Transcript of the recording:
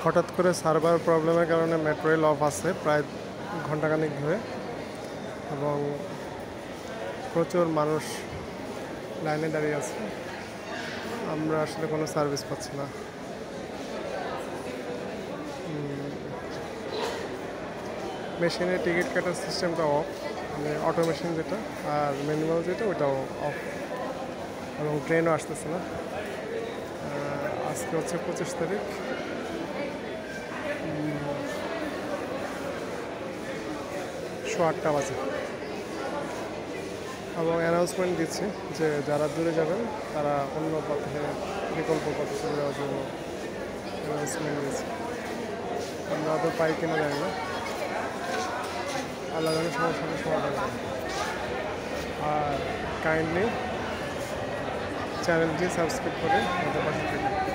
হঠাৎ করে সার্ভার প্রবলেমের কারণে মেট্রো রেল অফ আছে প্রায় ঘন্টাখানেক ধরে, এবং প্রচুর মানুষ লাইনে দাঁড়িয়ে আছে। আমরা আসলে কোনো সার্ভিস পাচ্ছি না। মেশিনের টিকিট কাটার সিস্টেমটা অফ, মানে অটো মেশিন যেটা, আর ম্যানুয়াল যেটা ওটাও অফ, এবং ট্রেনও আসতেছে না। আজকে হচ্ছে 25 তারিখ, 8:30 বাজে, এবং অ্যানাউন্সমেন্ট দিচ্ছে যে যারা দূরে যাবেন তারা অন্য পথে, বিকল্প পথে চলে যাওয়ার জন্য অ্যানাউন্সমেন্ট দিয়েছে। আমরা অত পাই কিনা জানি না, আল্লাহ জানে সমস্যাটা সমাধান। আর কাইন্ডলি চ্যানেলটি সাবস্ক্রাইব করে আমাদের পাশে থাকুন।